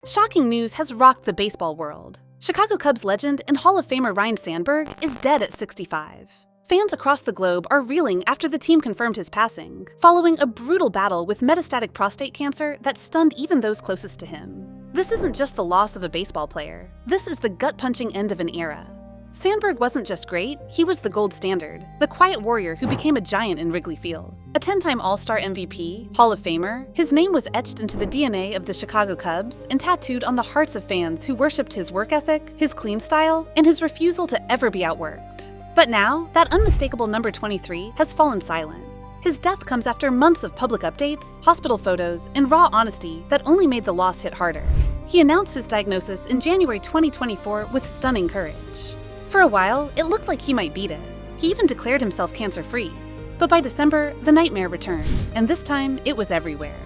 Shocking news has rocked the baseball world. Chicago Cubs legend and Hall of Famer Ryne Sandberg is dead at 65. Fans across the globe are reeling after the team confirmed his passing, following a brutal battle with metastatic prostate cancer that stunned even those closest to him. This isn't just the loss of a baseball player. This is the gut-punching end of an era. Sandberg wasn't just great, he was the gold standard, the quiet warrior who became a giant in Wrigley Field. A 10-time All-Star MVP, Hall of Famer, his name was etched into the DNA of the Chicago Cubs and tattooed on the hearts of fans who worshipped his work ethic, his clean style, and his refusal to ever be outworked. But now, that unmistakable number 23 has fallen silent. His death comes after months of public updates, hospital photos, and raw honesty that only made the loss hit harder. He announced his diagnosis in January 2024 with stunning courage. For a while, it looked like he might beat it. He even declared himself cancer-free. But by December, the nightmare returned, and this time, it was everywhere.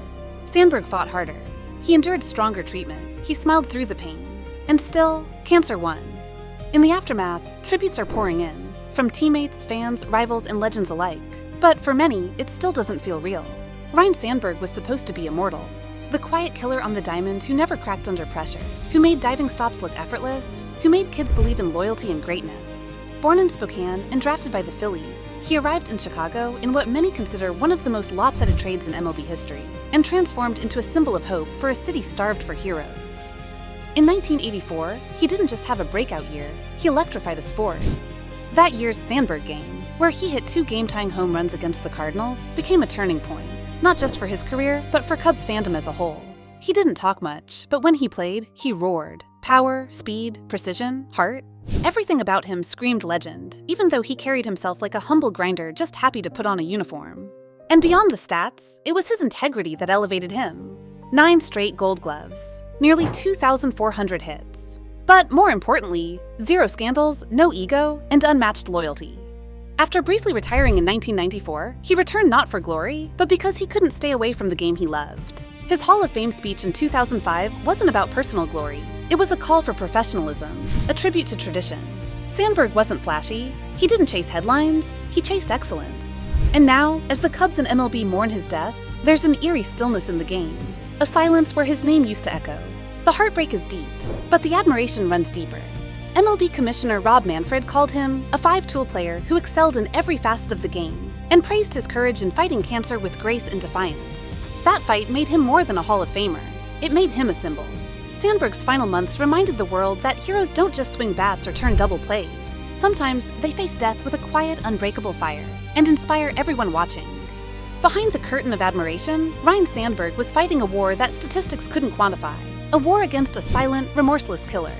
Sandberg fought harder. He endured stronger treatment. He smiled through the pain. And still, cancer won. In the aftermath, tributes are pouring in, from teammates, fans, rivals, and legends alike. But for many, it still doesn't feel real. Ryne Sandberg was supposed to be immortal. The quiet killer on the diamond who never cracked under pressure, who made diving stops look effortless, who made kids believe in loyalty and greatness. Born in Spokane and drafted by the Phillies, he arrived in Chicago in what many consider one of the most lopsided trades in MLB history, and transformed into a symbol of hope for a city starved for heroes. In 1984, he didn't just have a breakout year, he electrified a sport. That year's Sandberg Game, where he hit 2 game-tying home runs against the Cardinals, became a turning point, not just for his career, but for Cubs fandom as a whole. He didn't talk much, but when he played, he roared. Power, speed, precision, heart. Everything about him screamed legend, even though he carried himself like a humble grinder just happy to put on a uniform. And beyond the stats, it was his integrity that elevated him. 9 straight Gold Gloves, nearly 2,400 hits. But more importantly, 0 scandals, no ego, and unmatched loyalty. After briefly retiring in 1994, he returned not for glory, but because he couldn't stay away from the game he loved. His Hall of Fame speech in 2005 wasn't about personal glory. It was a call for professionalism, a tribute to tradition. Sandberg wasn't flashy. He didn't chase headlines. He chased excellence. And now, as the Cubs and MLB mourn his death, there's an eerie stillness in the game, a silence where his name used to echo. The heartbreak is deep, but the admiration runs deeper. MLB Commissioner Rob Manfred called him a 5-tool player who excelled in every facet of the game and praised his courage in fighting cancer with grace and defiance. That fight made him more than a Hall of Famer. It made him a symbol. Sandberg's final months reminded the world that heroes don't just swing bats or turn double plays. Sometimes they face death with a quiet, unbreakable fire and inspire everyone watching. Behind the curtain of admiration, Ryne Sandberg was fighting a war that statistics couldn't quantify, a war against a silent, remorseless killer.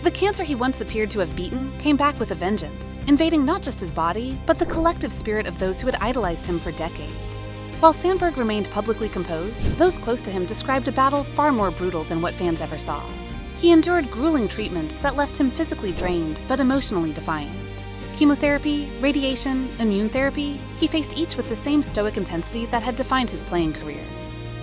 The cancer he once appeared to have beaten came back with a vengeance, invading not just his body, but the collective spirit of those who had idolized him for decades. While Sandberg remained publicly composed, those close to him described a battle far more brutal than what fans ever saw. He endured grueling treatments that left him physically drained but emotionally defiant. Chemotherapy, radiation, immune therapy, he faced each with the same stoic intensity that had defined his playing career.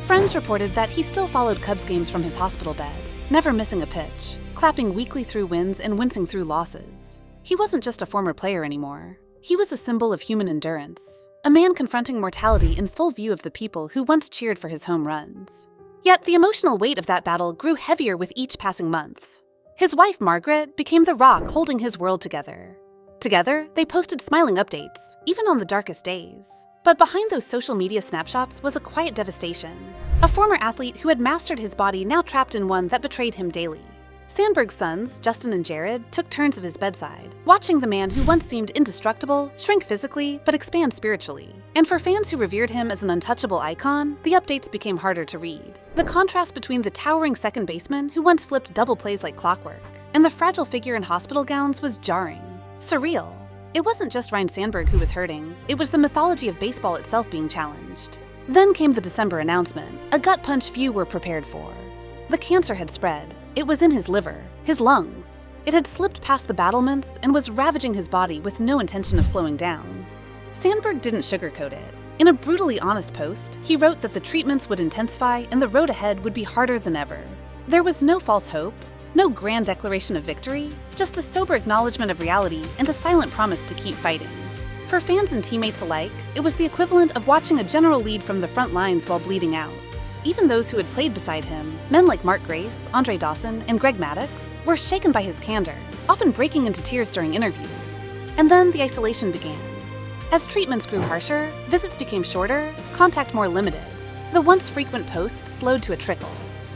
Friends reported that he still followed Cubs games from his hospital bed, never missing a pitch, clapping weakly through wins and wincing through losses. He wasn't just a former player anymore. He was a symbol of human endurance. A man confronting mortality in full view of the people who once cheered for his home runs. Yet the emotional weight of that battle grew heavier with each passing month. His wife, Margaret, became the rock holding his world together. Together, they posted smiling updates, even on the darkest days. But behind those social media snapshots was a quiet devastation. A former athlete who had mastered his body now trapped in one that betrayed him daily. Sandberg's sons, Justin and Jared, took turns at his bedside, watching the man who once seemed indestructible shrink physically but expand spiritually. And for fans who revered him as an untouchable icon, the updates became harder to read. The contrast between the towering second baseman who once flipped double plays like clockwork and the fragile figure in hospital gowns was jarring, surreal. It wasn't just Ryne Sandberg who was hurting, it was the mythology of baseball itself being challenged. Then came the December announcement, a gut punch few were prepared for. The cancer had spread. It was in his liver, his lungs. It had slipped past the battlements and was ravaging his body with no intention of slowing down. Sandberg didn't sugarcoat it. In a brutally honest post, he wrote that the treatments would intensify and the road ahead would be harder than ever. There was no false hope, no grand declaration of victory, just a sober acknowledgement of reality and a silent promise to keep fighting. For fans and teammates alike, it was the equivalent of watching a general lead from the front lines while bleeding out. Even those who had played beside him, men like Mark Grace, Andre Dawson, and Greg Maddux, were shaken by his candor, often breaking into tears during interviews. And then the isolation began. As treatments grew harsher, visits became shorter, contact more limited. The once frequent posts slowed to a trickle.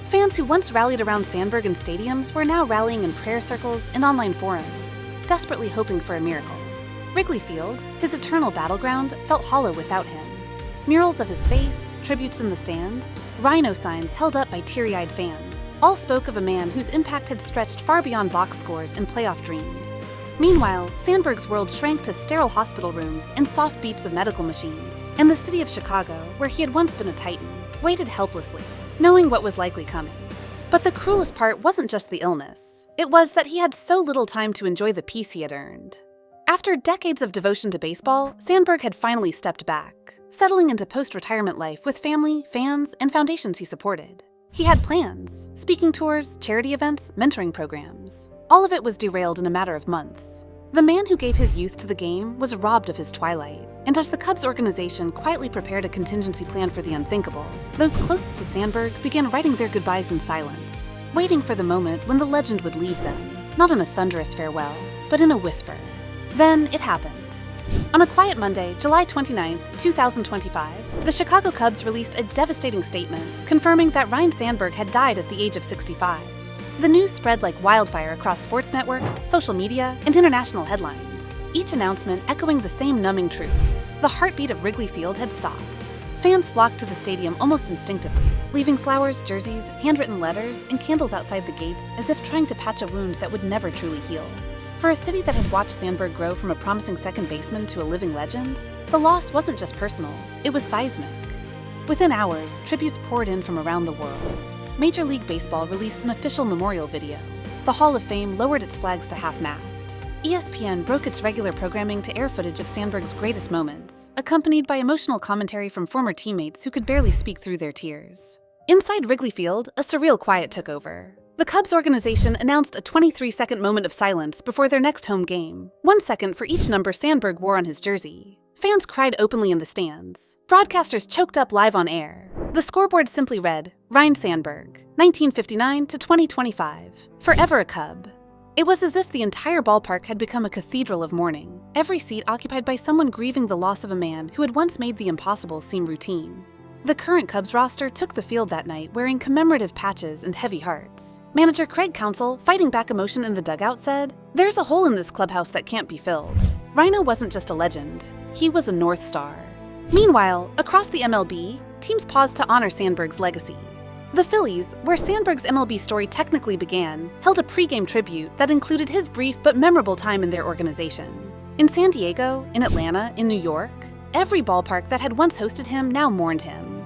Fans who once rallied around Sandberg in stadiums were now rallying in prayer circles and online forums, desperately hoping for a miracle. Wrigley Field, his eternal battleground, felt hollow without him. Murals of his face, tributes in the stands, rhino signs held up by teary-eyed fans, all spoke of a man whose impact had stretched far beyond box scores and playoff dreams. Meanwhile, Sandberg's world shrank to sterile hospital rooms and soft beeps of medical machines, and the city of Chicago, where he had once been a titan, waited helplessly, knowing what was likely coming. But the cruelest part wasn't just the illness. It was that he had so little time to enjoy the peace he had earned. After decades of devotion to baseball, Sandberg had finally stepped back, settling into post-retirement life with family, fans, and foundations he supported. He had plans: speaking tours, charity events, mentoring programs. All of it was derailed in a matter of months. The man who gave his youth to the game was robbed of his twilight, and as the Cubs organization quietly prepared a contingency plan for the unthinkable, those closest to Sandberg began writing their goodbyes in silence, waiting for the moment when the legend would leave them, not in a thunderous farewell, but in a whisper. Then it happened. On a quiet Monday, July 29, 2025, the Chicago Cubs released a devastating statement confirming that Ryne Sandberg had died at the age of 65. The news spread like wildfire across sports networks, social media, and international headlines, each announcement echoing the same numbing truth. The heartbeat of Wrigley Field had stopped. Fans flocked to the stadium almost instinctively, leaving flowers, jerseys, handwritten letters, and candles outside the gates as if trying to patch a wound that would never truly heal. For a city that had watched Sandberg grow from a promising second baseman to a living legend, the loss wasn't just personal, it was seismic. Within hours, tributes poured in from around the world. Major League Baseball released an official memorial video. The Hall of Fame lowered its flags to half-mast. ESPN broke its regular programming to air footage of Sandberg's greatest moments, accompanied by emotional commentary from former teammates who could barely speak through their tears. Inside Wrigley Field, a surreal quiet took over. The Cubs organization announced a 23-second moment of silence before their next home game, 1 second for each number Sandberg wore on his jersey. Fans cried openly in the stands. Broadcasters choked up live on air. The scoreboard simply read, Ryne Sandberg, 1959 to 2025, forever a Cub. It was as if the entire ballpark had become a cathedral of mourning, every seat occupied by someone grieving the loss of a man who had once made the impossible seem routine. The current Cubs roster took the field that night wearing commemorative patches and heavy hearts. Manager Craig Counsell, fighting back emotion in the dugout, said, "There's a hole in this clubhouse that can't be filled." Ryno wasn't just a legend, he was a North Star. Meanwhile, across the MLB, teams paused to honor Sandberg's legacy. The Phillies, where Sandberg's MLB story technically began, held a pregame tribute that included his brief but memorable time in their organization. In San Diego, in Atlanta, in New York, every ballpark that had once hosted him now mourned him.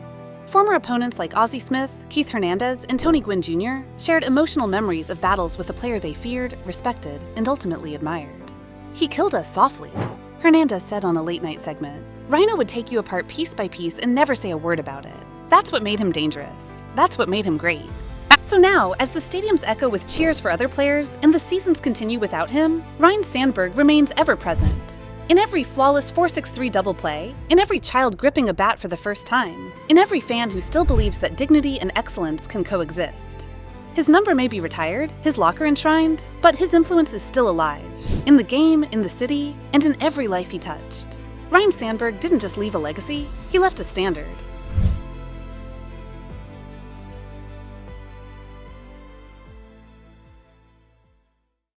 Former opponents like Ozzie Smith, Keith Hernandez, and Tony Gwynn Jr. shared emotional memories of battles with a player they feared, respected, and ultimately admired. "He killed us softly," Hernandez said on a late-night segment. "Ryno would take you apart piece by piece and never say a word about it. That's what made him dangerous. That's what made him great." So now, as the stadiums echo with cheers for other players and the seasons continue without him, Ryne Sandberg remains ever present. In every flawless 4-6-3 double play, in every child gripping a bat for the first time, in every fan who still believes that dignity and excellence can coexist. His number may be retired, his locker enshrined, but his influence is still alive. In the game, in the city, and in every life he touched. Ryne Sandberg didn't just leave a legacy, he left a standard.